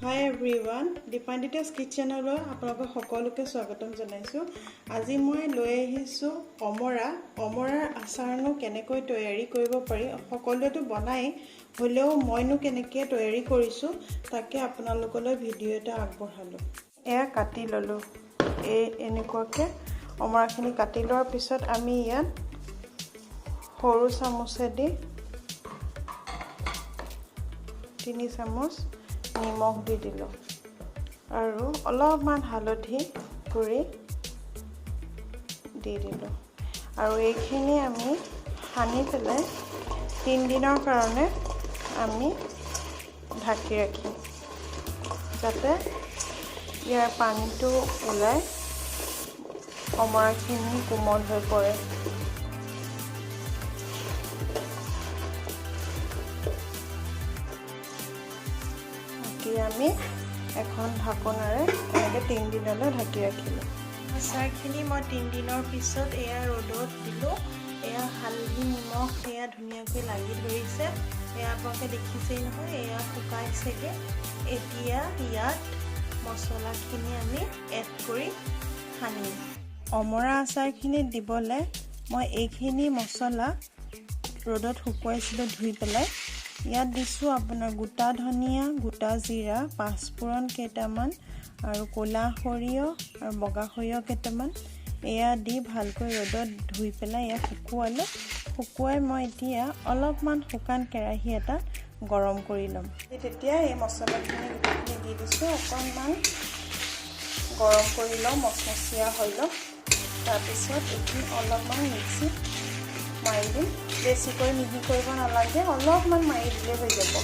Hi everyone, Dipandita's Kitchen লৈ আপোনালোক সকলোকে স্বাগতম জনাইছো। আজি মই লৈ আহিছো অমৰাৰ আচাৰনো কেনেকৈ তৈয়াৰী কৰিব পাৰি। সকলোৱেতো বনাই হলেও মইনো কেনেকৈ তৈয়াৰী কৰিছো তাকে আপোনালোকলৈ ভিডিও এটা আগবঢ়ালো। এয়া কাটি ললো। এনেকুৱাকে অমৰাখিনি কাটি লোৱাৰ পিছত আমি ইয়াত সৰু চামুচেদি 3 চামুচ নিমখ দি দিলো আৰু অলপমান হালধি গুড়ি দি দিলো আৰু এইখিনি আমি সানি পেলাই 3 দিনৰ কাৰণে আমি ঢাকি ৰাখিম যাতে ইয়াৰ পানীটো ওলাই অমৰাখিনি কোমল হৈ পৰে। আমি এখন ঢাকনাৰে এনেকৈ 3 দিনলৈ ঢাকি ৰাখিলো। আচাৰখিনি মই 3 দিনৰ পিছত এয়া ৰ'দত দিলো। এয়া হালধি নিমখ এয়া ধুনীয়াকৈ লাগি ধৰিছে। এয়া আপোনালোকে দেখিছেই নহয়, এয়া শুকাইছেগে। এতিয়া ইয়াত মছলাখিনি আমি এড কৰি সানিম। অমৰা আচাৰখিনি দিবলৈ মই এইখিনি মছলা ৰ'দত শুকুৱাইছিলো ধুই পেলাই। ইয়াত দিছো আপোনাৰ গোটা ধনিয়া, গোটা জিৰা, পাঁচফোৰণ কেইটামান আৰু ক'লা সৰিয়হ আৰু বগা সৰিয়হ কেইটামান। এয়া দি ভালকৈ ৰ'দত ধুই পেলাই ইয়াক শুকুৱাই মই এতিয়া অলপমান শুকান কেৰাহী এটা গৰম কৰি ল'ম। তেতিয়া এই মছলাখিনি দি দিছো, অকণমান গৰম কৰি লওঁ, মচমচীয়া হৈ লওঁ। তাৰপিছত এইখিনি অলপমান মিক্সিত মাৰি দিম। বেছিকৈ মিহি কৰিব নালাগে, অলপমান মাৰি দিলে হৈ যাব।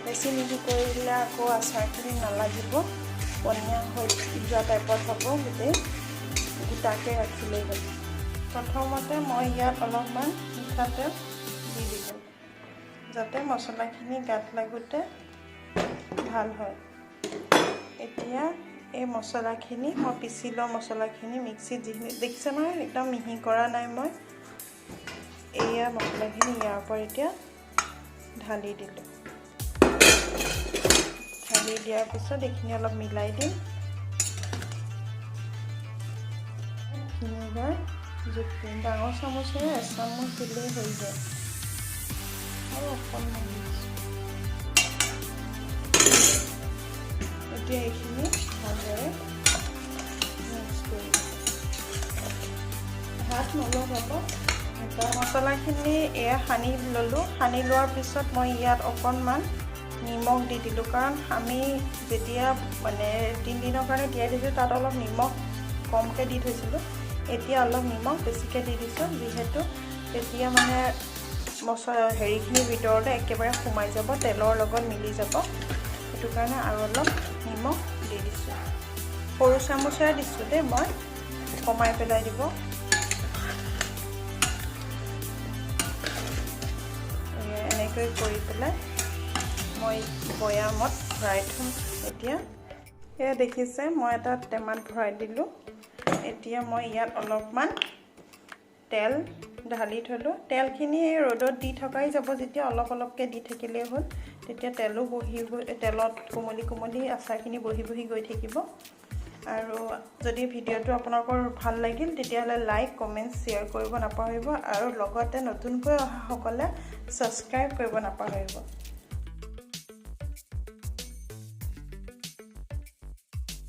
বেছি মিহি কৰিলে আকৌ আচাৰখিনি নালাগিব, পনীয়া হৈ যোৱা টাইপত হ'ব, গোটেই গোটাকৈ ৰাখিলেই হ'ল। প্ৰথমতে মই ইয়াত অলপমান মিঠাতেল দি দিলোঁ যাতে মছলাখিনি গাত লাগোতে ভাল হয়। এতিয়া এই মছলাখিনি মই পিচি লোৱা মছলাখিনি মিক্সিত যিখিনি দেখিছে নহয়, একদম মিহি কৰা নাই মই। এয়া মছলাখিনি ইয়াৰ ওপৰত এতিয়া ঢালি দিলোঁ। ঢালি দিয়াৰ পিছত এইখিনি অলপ মিলাই দিম। ভিনেগাৰ ডাঙৰ চামুচেৰে 1 চামুচ দিলেই হৈ যায় আৰু অকণমান এতিয়া এইখিনি ভালদৰে মিক্স কৰি দিম। হাত নলগাব। মছলাখিনি এয়া সানি ল'লোঁ। সানি লোৱাৰ পিছত মই ইয়াত অকণমান নিমখ দি দিলোঁ, কাৰণ আমি যেতিয়া 3 দিনৰ কাৰণে তিয়াই দিছোঁ তাত অলপ নিমখ কমকৈ দি থৈছিলোঁ। এতিয়া অলপ নিমখ বেছিকৈ দি দিছোঁ, যিহেতু তেতিয়া হেৰিখিনিৰ ভিতৰতে একেবাৰে সোমাই যাব, তেলৰ লগত মিলি যাব। সেইটো কাৰণে আৰু অলপ নিমখ দি দিছোঁ। সৰু চামুচেৰে দিছোঁ দেই, মই কমাই পেলাই দিব। এনেকৈ কৰি পেলাই মই বৈয়ামত ভৰাই থ'ম। এতিয়া এয়া দেখিছে, মই এটা টেমাত ভৰাই দিলোঁ। এতিয়া মই ইয়াত অলপমান তেল ঢালি থলোঁ। তেলখিনি ৰ'দত দি থকাই যাব, যেতিয়া অলপকৈ দি থাকিলেই হ'ল। তেতিয়া তেলত কোমলি আচাৰখিনি বহি গৈ থাকিব। আৰু যদি ভিডিঅ'টো আপোনালোকৰ ভাল লাগিল তেতিয়াহ'লে লাইক, কমেণ্ট, শ্বেয়াৰ কৰিব নাপাহৰিব আৰু লগতে নতুনকৈ অহাসকলে ছাবস্ক্ৰাইব কৰিব নাপাহৰিব।